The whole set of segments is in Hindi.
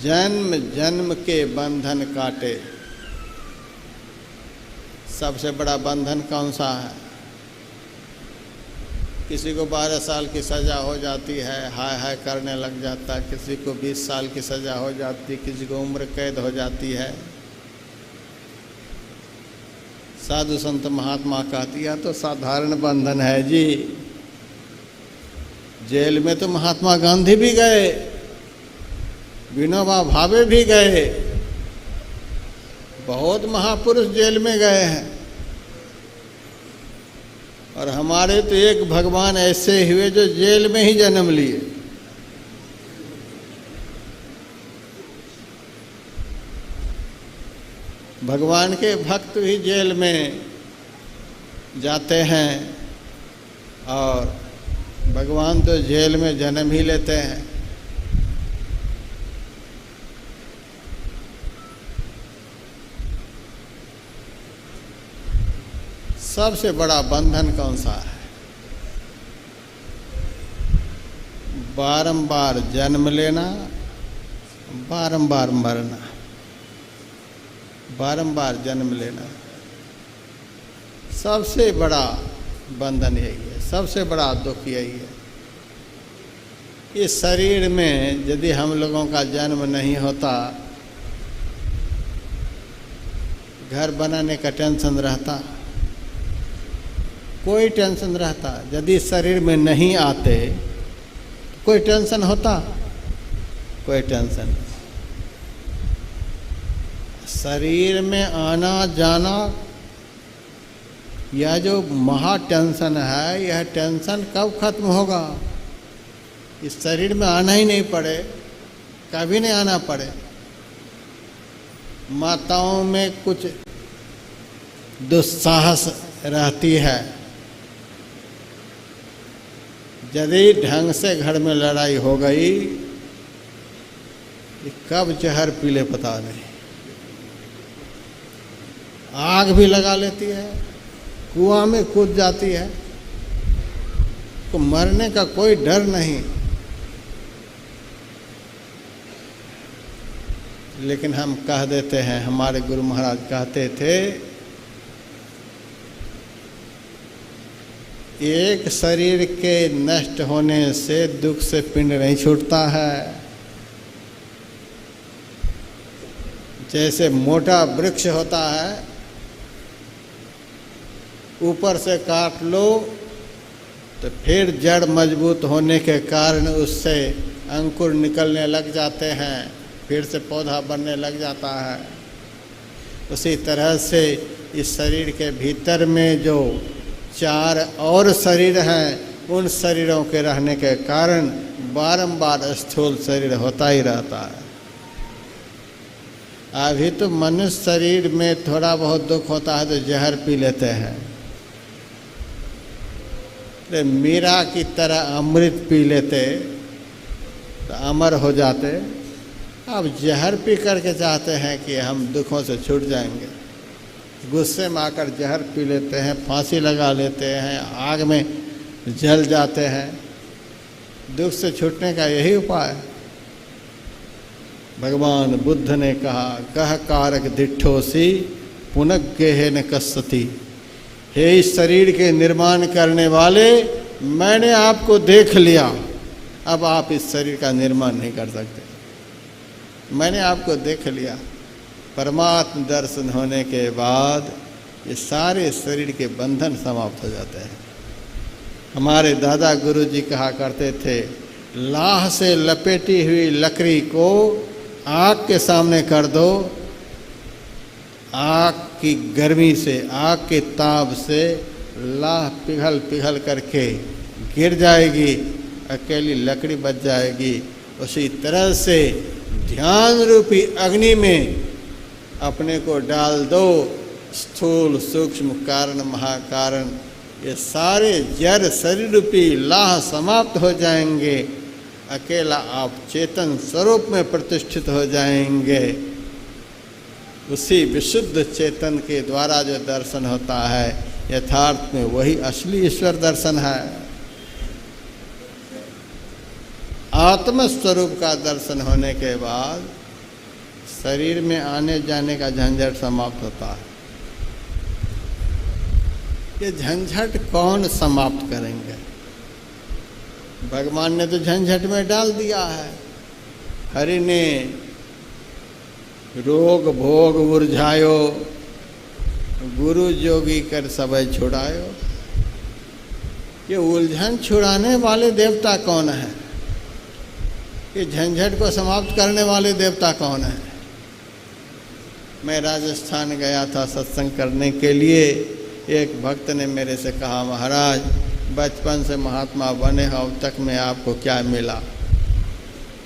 जन्म जन्म के बंधन काटे। सबसे बड़ा बंधन कौन सा है? किसी को 12 साल की सज़ा हो जाती है, हाय हाय करने लग जाता है। किसी को 20 साल की सज़ा हो जाती, किसी को उम्र कैद हो जाती है। साधु संत महात्मा कहती है तो साधारण बंधन है जी। जेल में तो महात्मा गांधी भी गए, विनोबा भावे भी गए, बहुत महापुरुष जेल में गए हैं। और हमारे तो एक भगवान ऐसे हुए जो जेल में ही जन्म लिए। भगवान के भक्त भी जेल में जाते हैं और भगवान तो जेल में जन्म ही लेते हैं। सबसे बड़ा बंधन कौन सा है? बारंबार जन्म लेना, बारंबार मरना। बारंबार जन्म लेना सबसे बड़ा बंधन यही है, सबसे बड़ा दुख यही है। इस शरीर में यदि हम लोगों का जन्म नहीं होता, घर बनाने का टेंशन रहता, कोई टेंशन रहता। यदि शरीर में नहीं आते कोई टेंशन होता? कोई टेंशन नहीं। शरीर में आना जाना यह जो महा टेंशन है, यह टेंशन कब खत्म होगा? इस शरीर में आना ही नहीं पड़े, कभी नहीं आना पड़े। माताओं में कुछ दुस्साहस रहती है। यदि ढंग से घर में लड़ाई हो गई, कब जहर पी ले पता नहीं। आग भी लगा लेती है, कुआं में कूद जाती है, तो मरने का कोई डर नहीं। लेकिन हम कह देते हैं, हमारे गुरु महाराज कहते थे, एक शरीर के नष्ट होने से दुख से पिंड नहीं छूटता है। जैसे मोटा वृक्ष होता है, ऊपर से काट लो तो फिर जड़ मजबूत होने के कारण उससे अंकुर निकलने लग जाते हैं, फिर से पौधा बनने लग जाता है। उसी तरह से इस शरीर के भीतर में जो 4 और शरीर हैं, उन शरीरों के रहने के कारण बारंबार स्थूल शरीर होता ही रहता है। अभी तो मनुष्य शरीर में थोड़ा बहुत दुख होता है तो जहर पी लेते हैं। तो मीरा की तरह अमृत पी लेते तो अमर हो जाते। अब जहर पी करके चाहते हैं कि हम दुखों से छूट जाएंगे। गुस्से में आकर जहर पी लेते हैं, फांसी लगा लेते हैं, आग में जल जाते हैं। दुख से छूटने का यही उपाय है। भगवान बुद्ध ने कहा, कह कारक दिठोसी पुनः न कस्सति। हे इस शरीर के निर्माण करने वाले, मैंने आपको देख लिया, अब आप इस शरीर का निर्माण नहीं कर सकते। मैंने आपको देख लिया। परमात्म दर्शन होने के बाद ये सारे शरीर के बंधन समाप्त हो जाते हैं। हमारे दादा गुरु जी कहा करते थे, लाह से लपेटी हुई लकड़ी को आग के सामने कर दो, आग की गर्मी से, आग के ताप से लाह पिघल पिघल करके गिर जाएगी, अकेली लकड़ी बच जाएगी। उसी तरह से ध्यान रूपी अग्नि में अपने को डाल दो। स्थूल सूक्ष्म कारण महाकारण ये सारे जड़ शरीर रूपी लाह समाप्त हो जाएंगे। अकेला आप चेतन स्वरूप में प्रतिष्ठित हो जाएंगे। उसी विशुद्ध चेतन के द्वारा जो दर्शन होता है, यथार्थ में वही असली ईश्वर दर्शन है। आत्म स्वरूप का दर्शन होने के बाद शरीर में आने जाने का झंझट समाप्त होता है। ये झंझट कौन समाप्त करेंगे? भगवान ने तो झंझट में डाल दिया है। हरि ने रोग भोग उर्झायो, गुरु जोगी कर सबय छुड़ायो। ये उलझन छुड़ाने वाले देवता कौन है? ये झंझट को समाप्त करने वाले देवता कौन है? मैं राजस्थान गया था सत्संग करने के लिए। एक भक्त ने मेरे से कहा, महाराज बचपन से महात्मा बने हो, अब तक में आपको क्या मिला?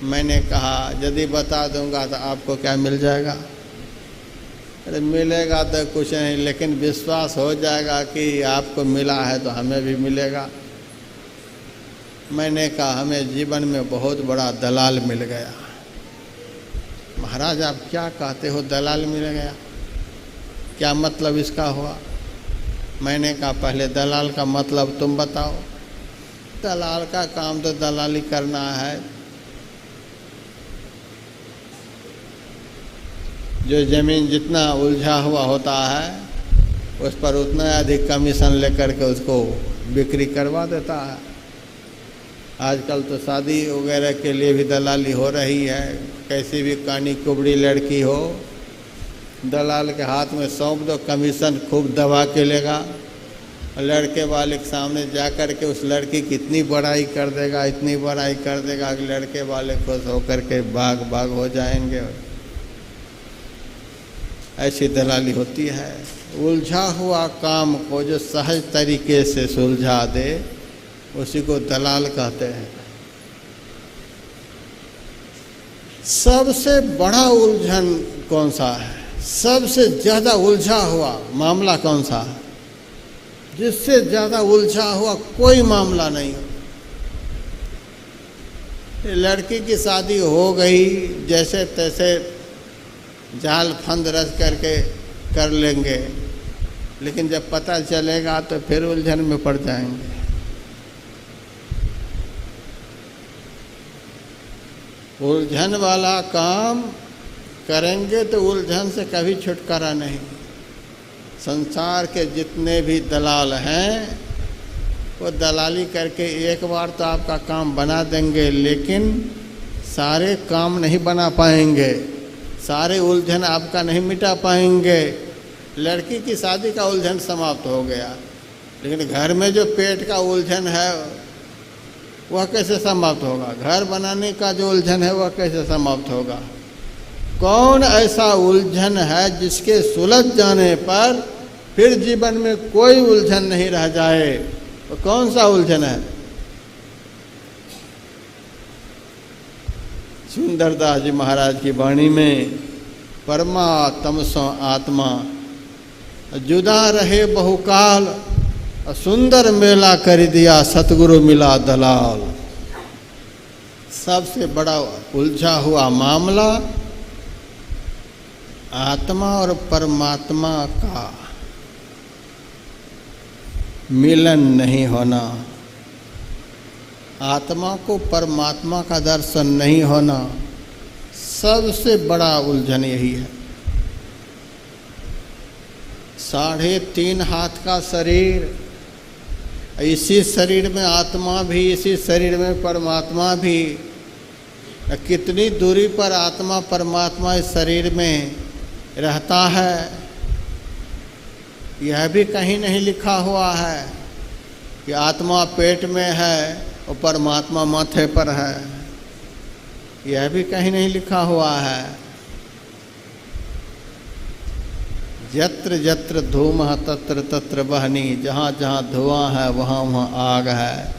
मैंने कहा यदि बता दूंगा तो आपको क्या मिल जाएगा? अरे मिलेगा तो कुछ नहीं, लेकिन विश्वास हो जाएगा कि आपको मिला है तो हमें भी मिलेगा। मैंने कहा हमें जीवन में बहुत बड़ा दलाल मिल गया। महाराज आप क्या कहते हो, दलाल मिल गया? क्या मतलब इसका हुआ? मैंने कहा पहले दलाल का मतलब तुम बताओ। दलाल का काम तो दलाली करना है। जो जमीन जितना उलझा हुआ होता है उस पर उतना अधिक कमीशन लेकर के उसको बिक्री करवा देता है। आजकल तो शादी वगैरह के लिए भी दलाली हो रही है। कैसी भी कानी कुबड़ी लड़की हो, दलाल के हाथ में सौंप दो, कमीशन खूब दबा के लेगा। लड़के वाले के सामने जा कर के उस लड़की की इतनी बड़ाई कर देगा, इतनी बड़ाई कर देगा कि लड़के वाले खुश होकर के भाग भाग हो जाएंगे। ऐसी दलाली होती है। उलझा हुआ काम को जो सहज तरीके से सुलझा दे उसी को दलाल कहते हैं। सबसे बड़ा उलझन कौन सा है? सबसे ज़्यादा उलझा हुआ मामला कौन सा है? जिससे ज़्यादा उलझा हुआ कोई मामला नहीं हो। लड़की की शादी हो गई, जैसे तैसे जाल फंद रच करके कर लेंगे, लेकिन जब पता चलेगा तो फिर उलझन में पड़ जाएंगे। उलझन वाला काम करेंगे तो उलझन से कभी छुटकारा नहीं। संसार के जितने भी दलाल हैं वो दलाली करके एक बार तो आपका काम बना देंगे, लेकिन सारे काम नहीं बना पाएंगे, सारे उलझन आपका नहीं मिटा पाएंगे। लड़की की शादी का उलझन समाप्त हो गया, लेकिन घर में जो पेट का उलझन है वह कैसे समाप्त होगा? घर बनाने का जो उलझन है वह कैसे समाप्त होगा? कौन ऐसा उलझन है जिसके सुलझ जाने पर फिर जीवन में कोई उलझन नहीं रह जाए? तो कौन सा उलझन है? सुंदरदास जी महाराज की वाणी में परमात्म सो आत्मा जुदा रहे बहुकाल, सुंदर मेला कर दिया सतगुरु मिला दलाल। सबसे बड़ा उलझा हुआ मामला आत्मा और परमात्मा का मिलन नहीं होना, आत्मा को परमात्मा का दर्शन नहीं होना, सबसे बड़ा उलझन यही है। 3.5 हाथ का शरीर, इसी शरीर में आत्मा भी, इसी शरीर में परमात्मा भी। कितनी दूरी पर आत्मा परमात्मा इस शरीर में रहता है यह भी कहीं नहीं लिखा हुआ है कि आत्मा पेट में है और परमात्मा माथे पर है। यह भी कहीं नहीं लिखा हुआ है। यत्र यत्र धूमः तत्र तत्र वह्नि, जहाँ जहाँ धुआं है वहाँ वहाँ आग है।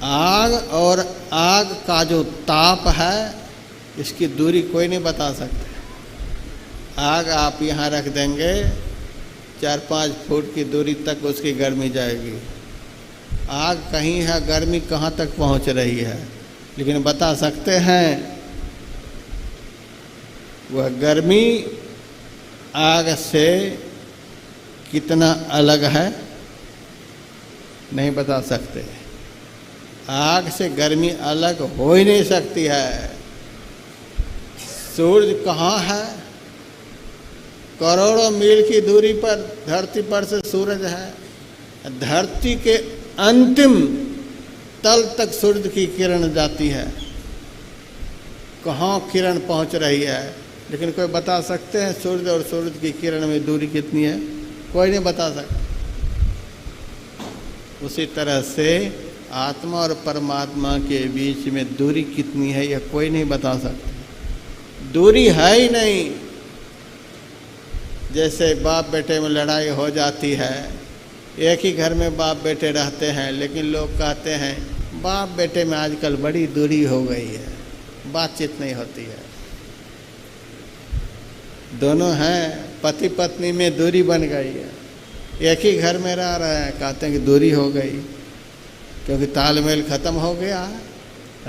आग और आग का जो ताप है इसकी दूरी कोई नहीं बता सकता। आग आप यहाँ रख देंगे 4-5 फुट की दूरी तक उसकी गर्मी जाएगी। आग कहीं है, गर्मी कहाँ तक पहुँच रही है, लेकिन बता सकते हैं वह गर्मी आग से कितना अलग है? नहीं बता सकते। आग से गर्मी अलग हो ही नहीं सकती है। सूर्य कहाँ है? करोड़ों मील की दूरी पर धरती पर से सूरज है। धरती के अंतिम तल तक सूर्य की किरण जाती है। कहाँ किरण पहुंच रही है, लेकिन कोई बता सकते हैं सूर्य और सूरज की किरण में दूरी कितनी है? कोई नहीं बता सकता। उसी तरह से आत्मा और परमात्मा के बीच में दूरी कितनी है यह कोई नहीं बता सकता। दूरी है ही नहीं। जैसे बाप बेटे में लड़ाई हो जाती है, एक ही घर में बाप बेटे रहते हैं, लेकिन लोग कहते हैं बाप बेटे में आजकल बड़ी दूरी हो गई है, बातचीत नहीं होती है। दोनों हैं, पति पत्नी में दूरी बन गई है, एक ही घर में रह रहे हैं, कहते हैं कि दूरी हो गई, क्योंकि तालमेल खत्म हो गया।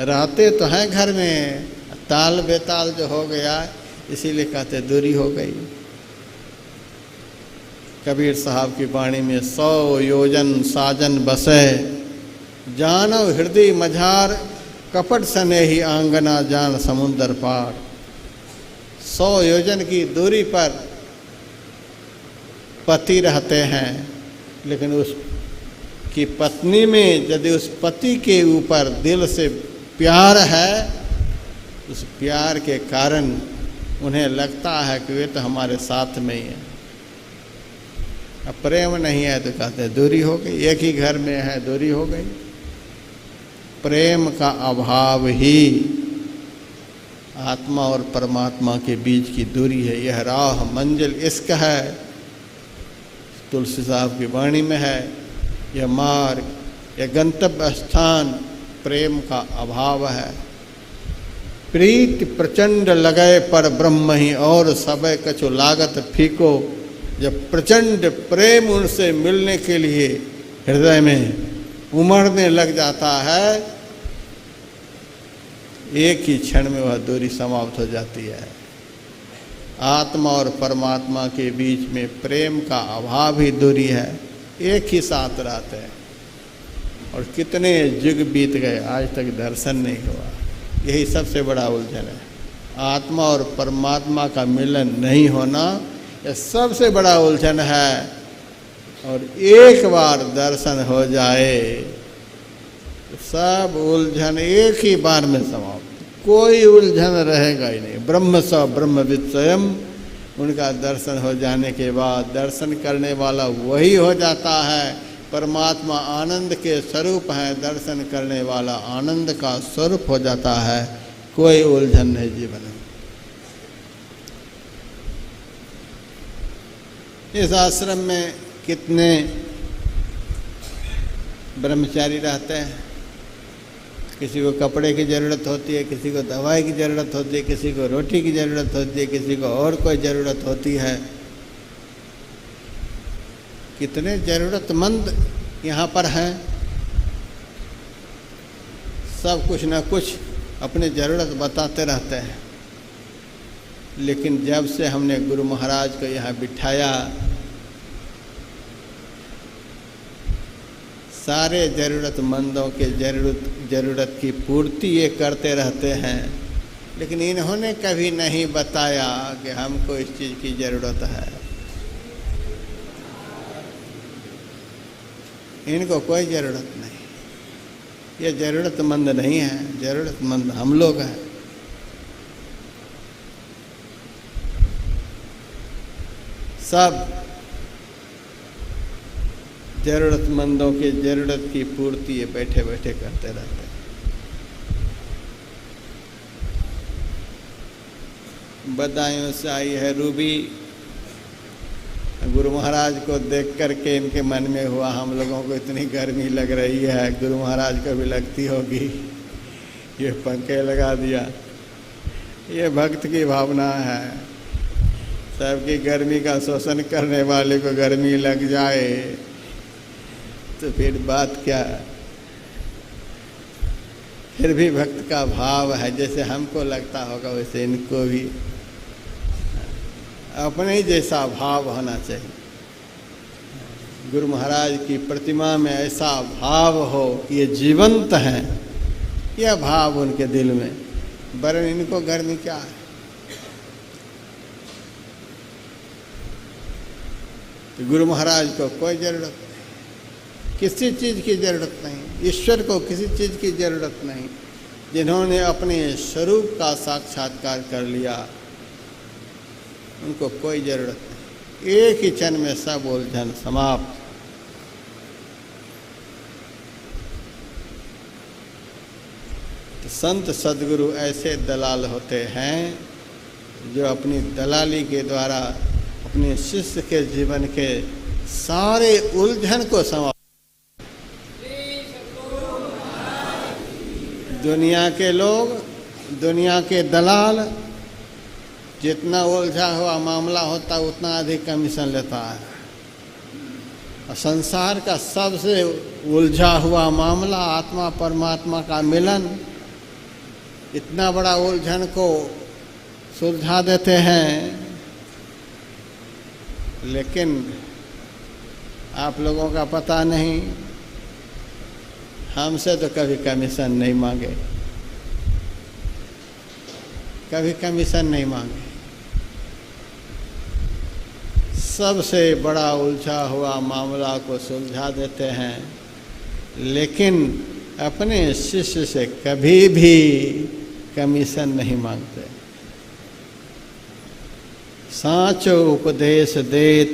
रहते तो हैं घर में, ताल बेताल जो हो गया, इसीलिए कहते दूरी हो गई। कबीर साहब की वाणी में 100 योजन साजन बसे, जानो हृदय मझार, कपट सने ही आंगना जान समुंदर पार। 100 योजन की दूरी पर पति रहते हैं, लेकिन उस की पत्नी में यदि उस पति के ऊपर दिल से प्यार है, उस प्यार के कारण उन्हें लगता है कि वे तो हमारे साथ में ही है। अब प्रेम नहीं है तो कहते हैं दूरी हो गई। एक ही घर में है, दूरी हो गई। प्रेम का अभाव ही आत्मा और परमात्मा के बीच की दूरी है। यह राह मंजिल इश्क है, तुलसी साहब की वाणी में है। यह मार्ग, यह गंतव्य स्थान प्रेम का अभाव है। प्रीत प्रचंड लगे पर ब्रह्म ही, और सबे कछु लागत फीको। जब प्रचंड प्रेम उनसे मिलने के लिए हृदय में उमड़ने लग जाता है, एक ही क्षण में वह दूरी समाप्त हो जाती है। आत्मा और परमात्मा के बीच में प्रेम का अभाव ही दूरी है। एक ही साथ रहते हैं, और कितने युग बीत गए, आज तक दर्शन नहीं हुआ। यही सबसे बड़ा उलझन है। आत्मा और परमात्मा का मिलन नहीं होना, यह सबसे बड़ा उलझन है। और एक बार दर्शन हो जाए तो सब उलझन एक ही बार में समाप्त, कोई उलझन रहेगा ही नहीं। ब्रह्म स ब्रह्मविद स्वयं, उनका दर्शन हो जाने के बाद दर्शन करने वाला वही हो जाता है। परमात्मा आनंद के स्वरूप हैं, दर्शन करने वाला आनंद का स्वरूप हो जाता है। कोई उलझन नहीं जीवन में। इस आश्रम में कितने ब्रह्मचारी रहते हैं। किसी को कपड़े की ज़रूरत होती है, किसी को दवाई की ज़रूरत होती है, किसी को रोटी की ज़रूरत होती है, किसी को और कोई ज़रूरत होती है। कितने ज़रूरतमंद यहाँ पर हैं। सब कुछ न कुछ अपनी ज़रूरत बताते रहते हैं। लेकिन जब से हमने गुरु महाराज को यहाँ बिठाया, सारे ज़रूरतमंदों के ज़रूरत की पूर्ति ये करते रहते हैं। लेकिन इन्होंने कभी नहीं बताया कि हमको इस चीज़ की ज़रूरत है। इनको कोई ज़रूरत नहीं। ये ज़रूरतमंद नहीं है, ज़रूरतमंद हम लोग हैं। सब ज़रूरतमंदों के ज़रूरत की पूर्ति ये बैठे बैठे करते रहते हैं। बदायूं से आई है रूबी। गुरु महाराज को देख करके इनके मन में हुआ हम लोगों को इतनी गर्मी लग रही है, गुरु महाराज को भी लगती होगी, ये पंखे लगा दिया। ये भक्त की भावना है। सबकी गर्मी का शोषण करने वाले को गर्मी लग जाए तो फिर बात क्या। फिर भी भक्त का भाव है, जैसे हमको लगता होगा वैसे इनको भी अपने ही जैसा भाव होना चाहिए। गुरु महाराज की प्रतिमा में ऐसा भाव हो कि ये जीवंत हैं, यह भाव उनके दिल में, वरन इनको घर में क्या है। तो गुरु महाराज को कोई ज़रूरत नहीं, किसी चीज़ की ज़रूरत नहीं, ईश्वर को किसी चीज़ की ज़रूरत नहीं। जिन्होंने अपने स्वरूप का साक्षात्कार कर लिया उनको कोई ज़रूरत नहीं, एक ही क्षण में सब उलझन समाप्त। तो संत सद्गुरु ऐसे दलाल होते हैं जो अपनी दलाली के द्वारा अपने शिष्य के जीवन के सारे उलझन को समाप्त। दुनिया के लोग, दुनिया के दलाल जितना उलझा हुआ मामला होता है उतना अधिक कमीशन लेता है, और संसार का सबसे उलझा हुआ मामला आत्मा परमात्मा का मिलन, इतना बड़ा उलझन को सुलझा देते हैं। लेकिन आप लोगों का पता नहीं, हमसे तो कभी कमीशन नहीं मांगे, कभी कमीशन नहीं मांगे। सबसे बड़ा उलझा हुआ मामला को सुलझा देते हैं, लेकिन अपने शिष्य से कभी भी कमीशन नहीं मांगते। साचो उपदेश देत